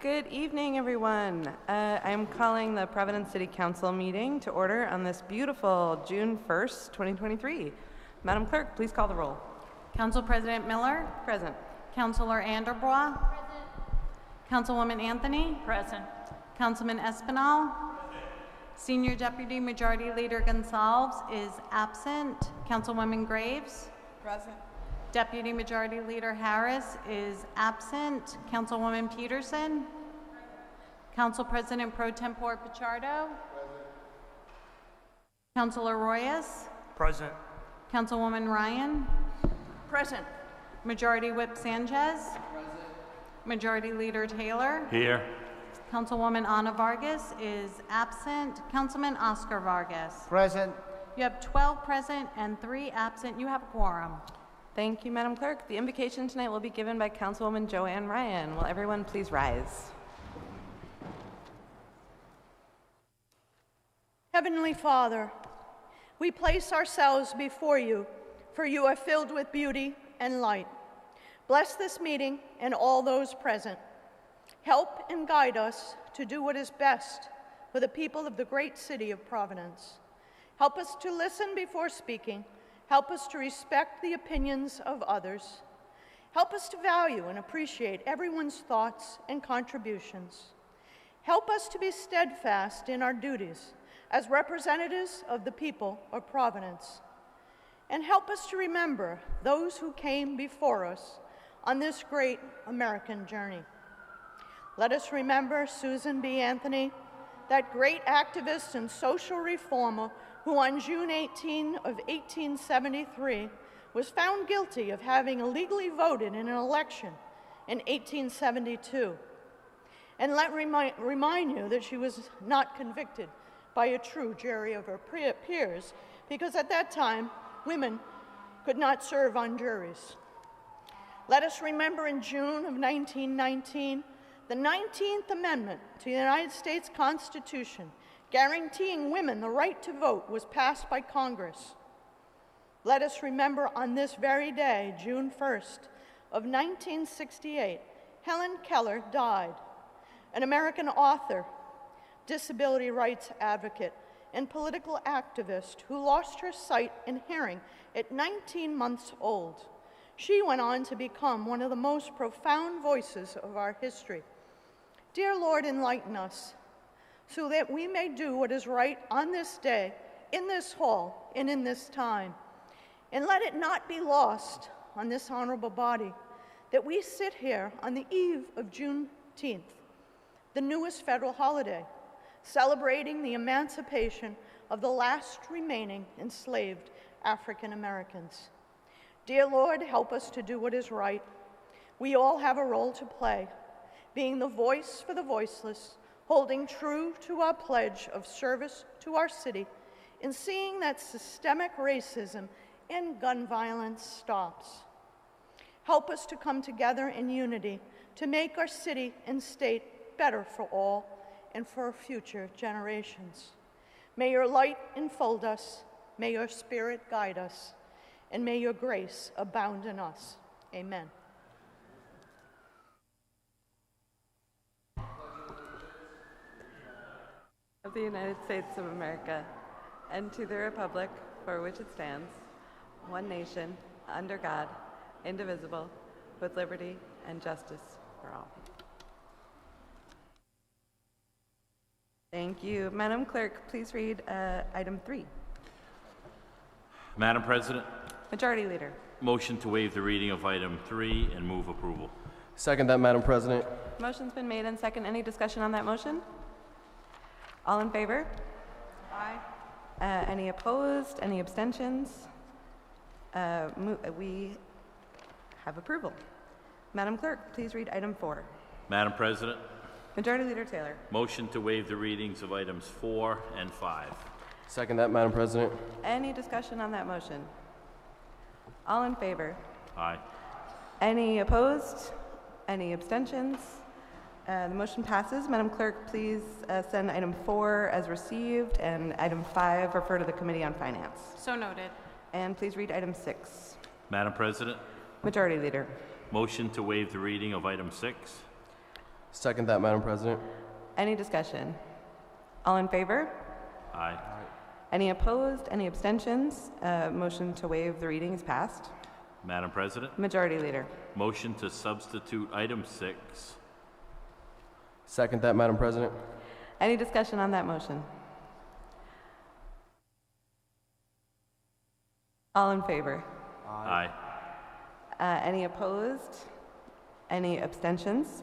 Good evening, everyone. I'm calling the Providence City Council meeting to order on this beautiful June 1st, 2023. Madam Clerk, please call the roll. Council President Miller? Present. Councilor Anderbois? Present. Councilwoman Anthony? Present. Councilman Espinal? Present. Senior Deputy Majority Leader Gonsalves is absent. Councilwoman Graves? Present. Deputy Majority Leader Harris is absent. Councilwoman Peterson? Present. Council President Pro Tempore Pichardo? Present. Councilor Royas? Present. Councilwoman Ryan? Present. Majority Whip Sanchez? Present. Majority Leader Taylor? Here. Councilwoman Ana Vargas is absent. Councilman Oscar Vargas? Present. You have 12 present and 3 absent. You have a quorum. Thank you, Madam Clerk. The invocation tonight will be given by Councilwoman Joanne Ryan. Will everyone please rise? Heavenly Father, we place ourselves before you, for you are filled with beauty and light. Bless this meeting and all those present. Help and guide us to do what is best for the people of the great city of Providence. Help us to listen before speaking. Help us to respect the opinions of others. Help us to value and appreciate everyone's thoughts and contributions. Help us to be steadfast in our duties as representatives of the people of Providence. And help us to remember those who came before us on this great American journey. Let us remember Susan B. Anthony, that great activist and social reformer who on June 18 of 1873 was found guilty of having illegally voted in an election in 1872. And let remind you that she was not convicted by a true jury of her peers, because at that time, women could not serve on juries. Let us remember in June of 1919, the 19th Amendment to the United States Constitution guaranteeing women the right to vote was passed by Congress. Let us remember on this very day, June 1st of 1968, Helen Keller died, an American author, disability rights advocate, and political activist who lost her sight and hearing at 19 months old. She went on to become one of the most profound voices of our history. Dear Lord, enlighten us so that we may do what is right on this day, in this hall, and in this time. And let it not be lost on this honorable body that we sit here on the eve of Juneteenth, the newest federal holiday, celebrating the emancipation of the last remaining enslaved African Americans. Dear Lord, help us to do what is right. We all have a role to play, being the voice for the voiceless, holding true to our pledge of service to our city, and seeing that systemic racism and gun violence stops. Help us to come together in unity to make our city and state better for all and for future generations. May your light enfold us, may your spirit guide us, and may your grace abound in us. Amen. Of the United States of America, and to the republic for which it stands, one nation, under God, indivisible, with liberty and justice for all. Thank you. Madam Clerk, please read item 3. Madam President, Majority Leader. motion to waive the reading of item 3 and move approval. Second that, Madam President. Motion's been made and second. Any discussion on that motion? All in favor? Aye. Any opposed? Any abstentions? We have approval. Madam Clerk, please read item 4. Madam President, Majority Leader Taylor. motion to waive the readings of items 4 and 5. Second that, Madam President. Any discussion on that motion? All in favor? Aye. Any opposed? Any abstentions? The motion passes. Madam Clerk, please send item 4 as received and item 5 refer to the Committee on Finance. So noted. And please read item 6. Madam President, Majority Leader. motion to waive the reading of item 6. Second that, Madam President. Any discussion? All in favor? Aye. Any opposed? Any abstentions? Motion to waive the reading is passed. Madam President, Majority Leader. motion to substitute item 6. Second that, Madam President. Any discussion on that motion? All in favor? Aye. Any opposed? Any abstentions?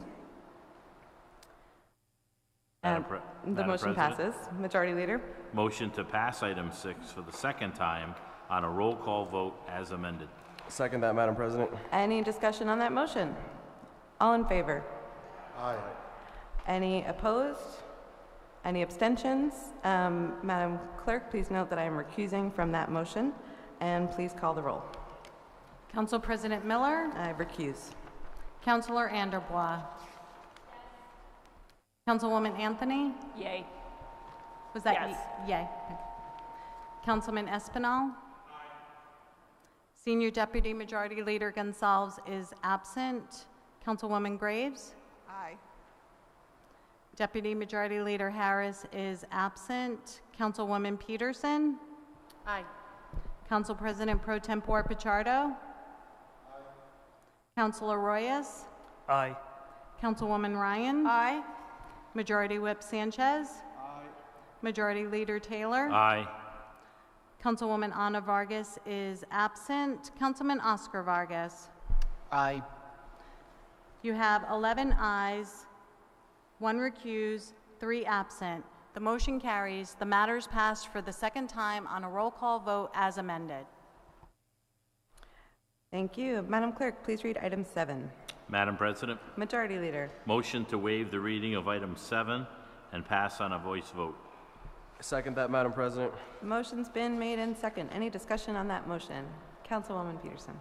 The Madam motion President, passes. Majority Leader. motion to pass item 6 for the second time on a roll call vote as amended. Second that, Madam President. Any discussion on that motion? All in favor? Aye. Any opposed? Any abstentions? Madam Clerk, please note that I am recusing from that motion, and please call the roll. Council President Miller, I recuse. Councilor Anderbois. Councilwoman Anthony? Yay. Was that Yes. Yay. Councilman Espinal? Senior Deputy Majority Leader Gonzalez is absent. Councilwoman Graves? Aye. Deputy Majority Leader Harris is absent. Councilwoman Peterson? Aye. Council President Pro Tempore Pichardo? Councilor Royas? Aye. Councilwoman Ryan? Aye. Majority Whip Sanchez? Majority Leader Taylor? Aye. Councilwoman Ana Vargas is absent. Councilman Oscar Vargas? Aye. You have 11 ayes, 1 recuse, 3 absent. The motion carries. The matter is passed for the second time on a roll call vote as amended. Thank you. Madam Clerk, please read item 7. Madam President, Majority Leader. motion to waive the reading of item 7 and pass on a voice vote. Second that, Madam President. The motion's been made and second. Any discussion on that motion? Councilwoman Peterson.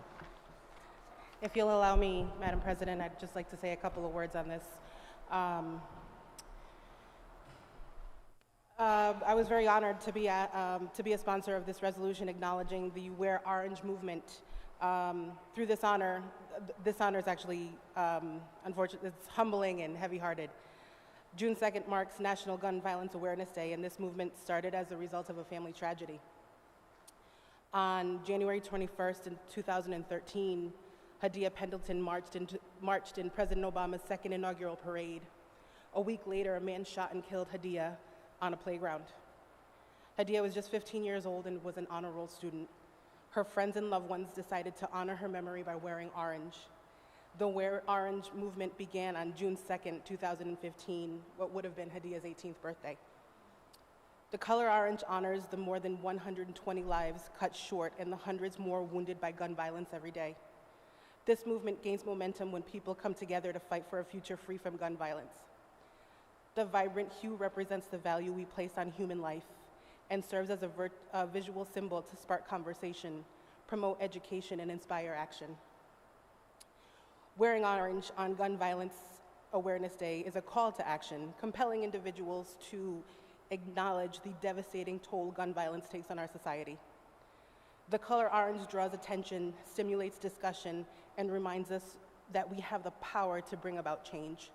If you'll allow me, Madam President, I'd just like to say a couple of words on this. I was very honored to be a sponsor of this resolution acknowledging the Wear Orange movement. Through this honor is actually, unfortunately, it's humbling and heavy-hearted. June 2nd marks National Gun Violence Awareness Day, and this movement started as a result of a family tragedy. On January 21st, in 2013, Hadia Pendleton marched in President Obama's second inaugural parade. A week later, a man shot and killed Hadia on a playground. Hadia was just 15 years old and was an honor roll student. Her friends and loved ones decided to honor her memory by wearing orange. The Wear Orange movement began on June 2nd, 2015, what would have been Hadia's 18th birthday. The color orange honors the more than 120 lives cut short and the hundreds more wounded by gun violence every day. This movement gains momentum when people come together to fight for a future free from gun violence. The vibrant hue represents the value we place on human life and serves as a visual symbol to spark conversation, promote education, and inspire action. Wearing orange on Gun Violence Awareness Day is a call to action, compelling individuals to acknowledge the devastating toll gun violence takes on our society. The color orange draws attention, stimulates discussion, and reminds us that we have the power to bring about change.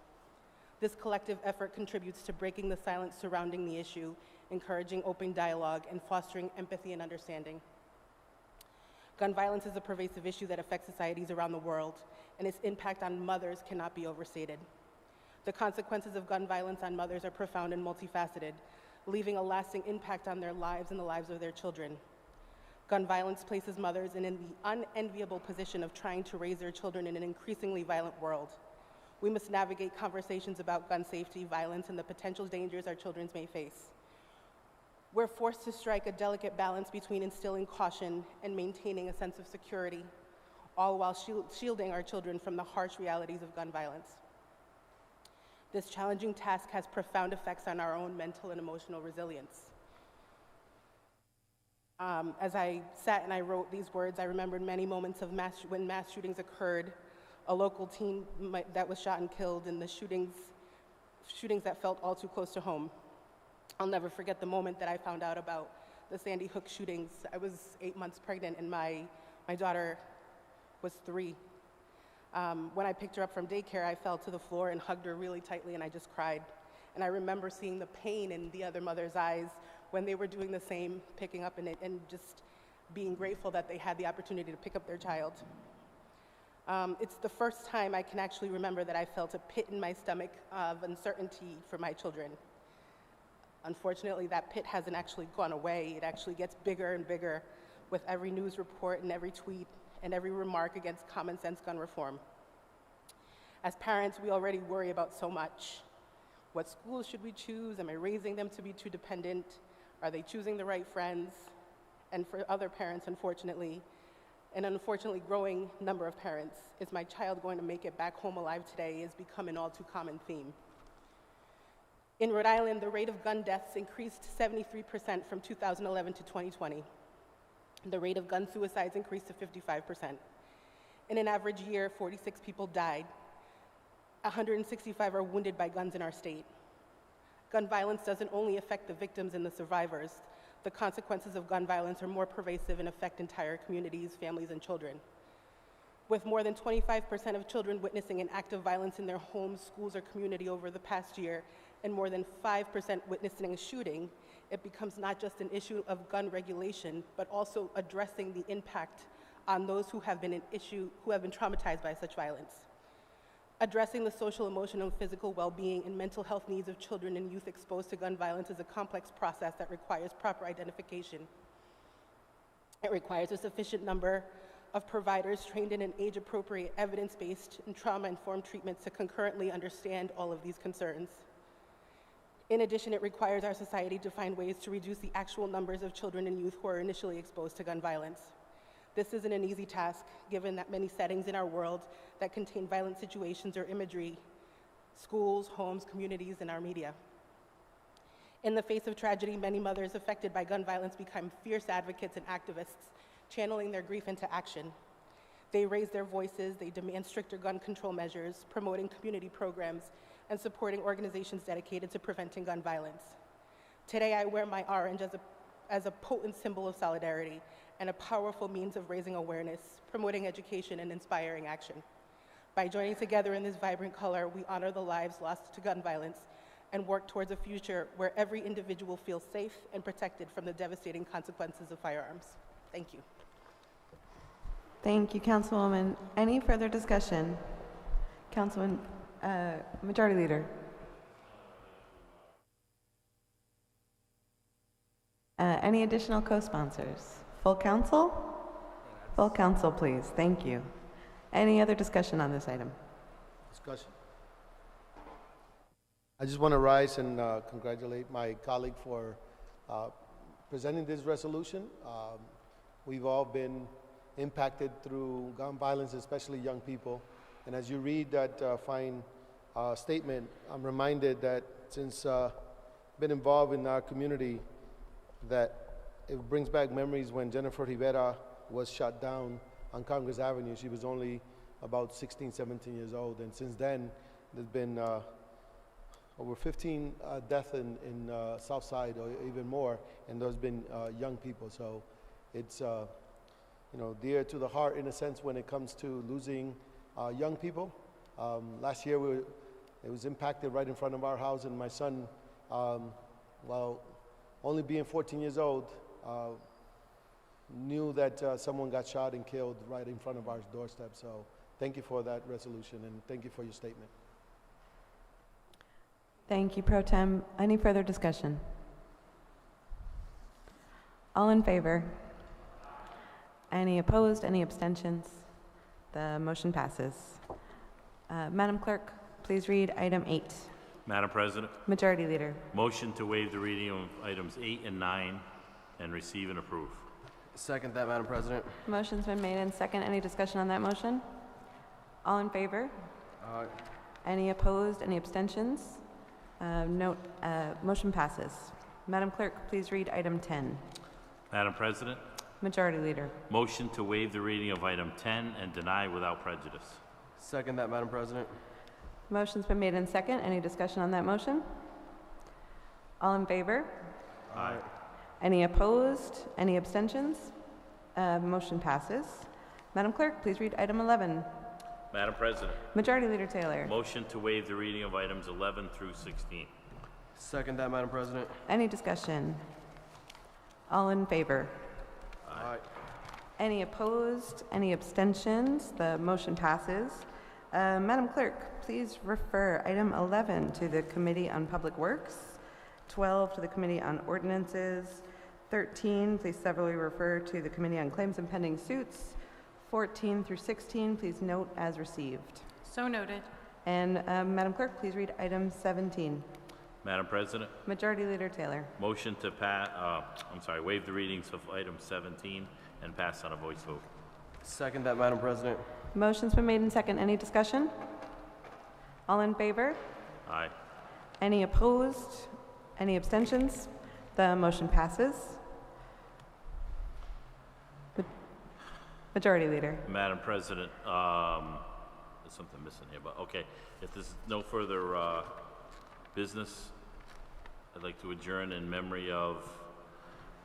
This collective effort contributes to breaking the silence surrounding the issue, encouraging open dialogue, and fostering empathy and understanding. Gun violence is a pervasive issue that affects societies around the world, and its impact on mothers cannot be overstated. The consequences of gun violence on mothers are profound and multifaceted, leaving a lasting impact on their lives and the lives of their children. Gun violence places mothers in the unenviable position of trying to raise their children in an increasingly violent world. We must navigate conversations about gun safety, violence, and the potential dangers our children may face. We're forced to strike a delicate balance between instilling caution and maintaining a sense of security, all while shielding our children from the harsh realities of gun violence. This challenging task has profound effects on our own mental and emotional resilience. As I sat and I wrote these words, I remembered many moments of when mass shootings occurred, a local teen that was shot and killed, and the shootings that felt all too close to home. I'll never forget the moment that I found out about the Sandy Hook shootings. I was 8 months pregnant and my daughter was 3. When I picked her up from daycare, I fell to the floor and hugged her really tightly, and I just cried. And I remember seeing the pain in the other mother's eyes when they were doing the same, picking up and just being grateful that they had the opportunity to pick up their child. It's the first time I can actually remember that I felt a pit in my stomach of uncertainty for my children. Unfortunately, that pit hasn't actually gone away. It actually gets bigger and bigger with every news report and every tweet and every remark against common sense gun reform. As parents, we already worry about so much. What schools should we choose? Am I raising them to be too dependent? Are they choosing the right friends? And for other parents, unfortunately, an unfortunately growing number of parents, is my child going to make it back home alive today, has become an all too common theme. In Rhode Island, the rate of gun deaths increased 73% from 2011 to 2020. The rate of gun suicides increased to 55%. In an average year, 46 people died. 165 are wounded by guns in our state. Gun violence doesn't only affect the victims and the survivors. The consequences of gun violence are more pervasive and affect entire communities, families, and children. With more than 25% of children witnessing an act of violence in their homes, schools, or community over the past year, and more than 5% witnessing a shooting, it becomes not just an issue of gun regulation, but also addressing the impact on those who have been traumatized by such violence. Addressing the social, emotional, and physical well-being and mental health needs of children and youth exposed to gun violence is a complex process that requires proper identification. It requires a sufficient number of providers trained in an age-appropriate, evidence-based, and trauma-informed treatments to concurrently understand all of these concerns. In addition, it requires our society to find ways to reduce the actual numbers of children and youth who are initially exposed to gun violence. This isn't an easy task, given that many settings in our world that contain violent situations or imagery, schools, homes, communities, and our media. In the face of tragedy, many mothers affected by gun violence become fierce advocates and activists, channeling their grief into action. They raise their voices, they demand stricter gun control measures, promoting community programs, and supporting organizations dedicated to preventing gun violence. Today, I wear my orange as a potent symbol of solidarity and a powerful means of raising awareness, promoting education, and inspiring action. By joining together in this vibrant color, we honor the lives lost to gun violence and work towards a future where every individual feels safe and protected from the devastating consequences of firearms. Thank you. Thank you, Councilwoman. Any further discussion? Councilman, Majority Leader. Any additional co-sponsors? Full council? Full council, please. Thank you. Any other discussion on this item? Discussion. I just want to rise and congratulate my colleague for presenting this resolution. We've all been impacted through gun violence, especially young people. And as you read that fine statement, I'm reminded that since been involved in our community, that it brings back memories when Jennifer Rivera was shot down on Congress Avenue. She was only about 16, 17 years old. And since then, there's been over 15 deaths in South Side, or even more, and there's been young people. So it's dear to the heart in a sense when it comes to losing young people. Last year, it was impacted right in front of our house, and my son, while only being 14 years old, knew that someone got shot and killed right in front of our doorstep. So thank you for that resolution, and thank you for your statement. Thank you, Pro Tem. Any further discussion? All in favor? Any opposed? Any abstentions? The motion passes. Madam Clerk, please read item 8. Madam President, Majority Leader. motion to waive the reading of items 8 and 9 and receive and approve. Second that, Madam President. Motion's been made and second. Any discussion on that motion? All in favor? Aye. Any opposed? Any abstentions? Motion passes. Madam Clerk, please read item 10. Madam President, Majority Leader. motion to waive the reading of item 10 and deny without prejudice. Second that, Madam President. Motion's been made and second. Any discussion on that motion? All in favor? Aye. Any opposed? Any abstentions? Motion passes. Madam Clerk, please read item 11. Madam President, Majority Leader Taylor. motion to waive the reading of items 11 through 16. Second that, Madam President. Any discussion? All in favor? Aye. Any opposed? Any abstentions? The motion passes. Madam Clerk, please refer item 11 to the Committee on Public Works, 12 to the Committee on Ordinances, 13, please severally refer to the Committee on Claims and Pending Suits, 14 through 16, please note as received. So noted. And Madam Clerk, please read item 17. Madam President, Majority Leader Taylor. motion to waive the readings of item 17 and pass on a voice vote. Second that, Madam President. Motion's been made and second. Any discussion? All in favor? Aye. Any opposed? Any abstentions? The motion passes. Majority Leader. Madam President, there's something missing here, but okay. If there's no further business, I'd like to adjourn in memory of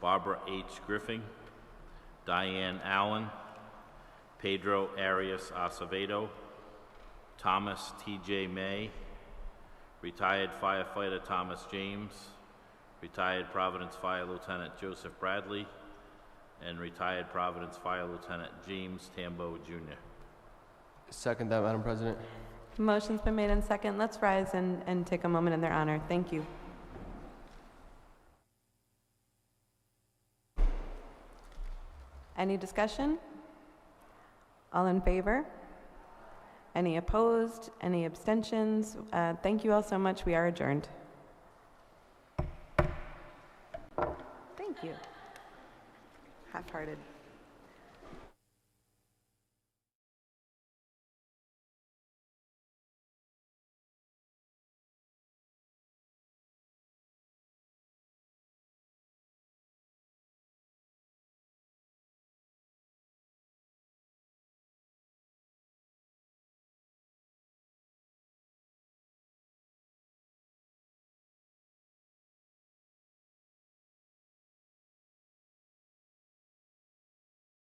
Barbara H. Griffin, Diane Allen, Pedro Arias Acevedo, Thomas T.J. May, retired firefighter Thomas James, retired Providence Fire Lieutenant Joseph Bradley, and retired Providence Fire Lieutenant James Tambo, Jr. Second that, Madam President. Motion's been made and second. Let's rise and take a moment in their honor. Thank you. Any discussion? All in favor? Any opposed? Any abstentions? Thank you all so much. We are adjourned. Thank you. Half-hearted.